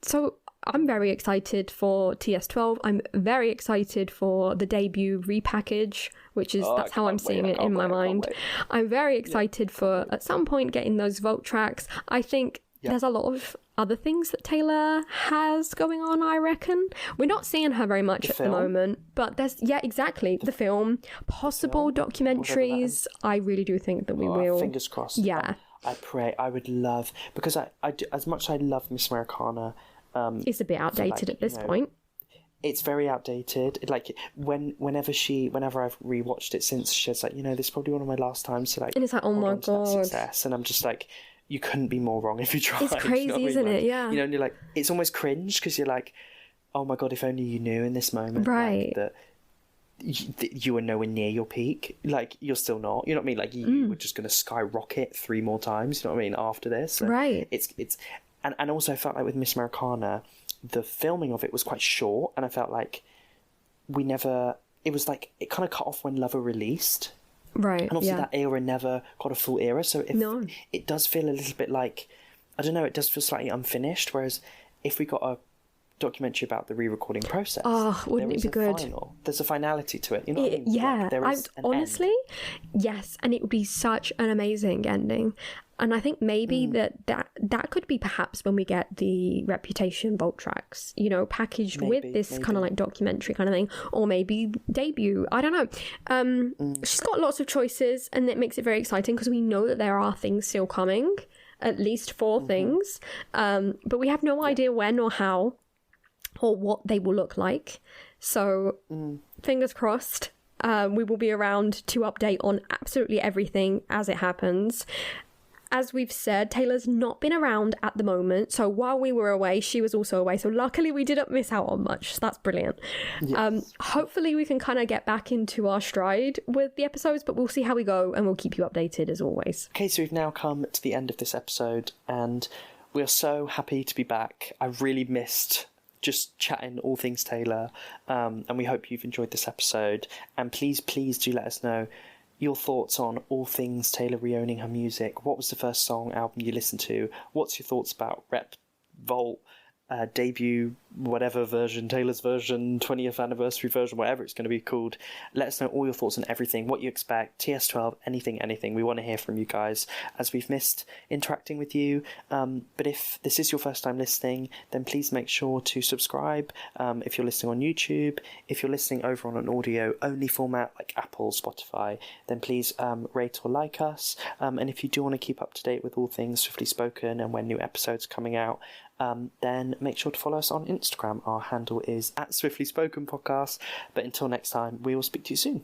so I'm very excited for TS12. I'm very excited for the debut repackage, which is, that's how I'm seeing it in my mind. I'm very excited for, at some point, getting those Vault tracks. I think there's a lot of other things that Taylor has going on, I reckon. We're not seeing her very much at the moment, but there's, the film, possible documentaries. I really do think that we will. Fingers crossed. Yeah. I pray. I would love, because I do, as much as I love Miss Americana, it's a bit outdated at this point. It's very outdated. Like, whenever I've rewatched it since, she's like, this is probably one of my last times to, like, and it's like, oh my god, success. And I'm just like, you couldn't be more wrong if you tried. It's crazy, isn't it? Yeah. And you're like, it's almost cringe, because you're like, oh my god, if only you knew in this moment, right? Like, that you were nowhere near your peak. Like, you're still not. You know what I mean? Like, you were just going to skyrocket 3 more times. You know what I mean? After this, so right? And also I felt like with Miss Americana, the filming of it was quite short, and I felt like it was like it kind of cut off when Lover released. Right. And obviously that era never got a full era, so it does feel a little bit like, I don't know, it does feel slightly unfinished. Whereas if we got a documentary about the re-recording process, wouldn't it be good? There's a finality to it. You know what I mean? Yeah, like, honestly, yes, and it would be such an amazing ending. And I think maybe that could be perhaps when we get the Reputation vault tracks, you know, packaged with this kind of like documentary kind of thing, or maybe debut. I don't know. She's got lots of choices, and it makes it very exciting because we know that there are things still coming, at least 4 things, but we have no idea when or how or what they will look like. So fingers crossed. We will be around to update on absolutely everything as it happens. As we've said, Taylor's not been around at the moment, so while we were away, she was also away, so luckily we didn't miss out on much, so that's brilliant. Yes. Hopefully we can kind of get back into our stride with the episodes, but we'll see how we go, and we'll keep you updated as always. Okay, so we've now come to the end of this episode, and we're so happy to be back. I've really missed just chatting all things Taylor, and we hope you've enjoyed this episode, and please do let us know your thoughts on all things Taylor reowning her music. What was the first song, album you listened to? What's your thoughts about Rep, Vault, debut, whatever version, Taylor's version, 20th anniversary version, whatever it's going to be called? Let us know all your thoughts on everything, what you expect, TS12, anything. We want to hear from you guys, as we've missed interacting with you. But if this is your first time listening, then please make sure to subscribe. If you're listening on YouTube, if you're listening over on an audio only format like Apple, Spotify, then please rate or like us. And if you do want to keep up to date with all things Swiftly Spoken and when new episodes are coming out, then make sure to follow us on Instagram. Our handle is @SwiftlySpokenPodcast. But until next time, we will speak to you soon.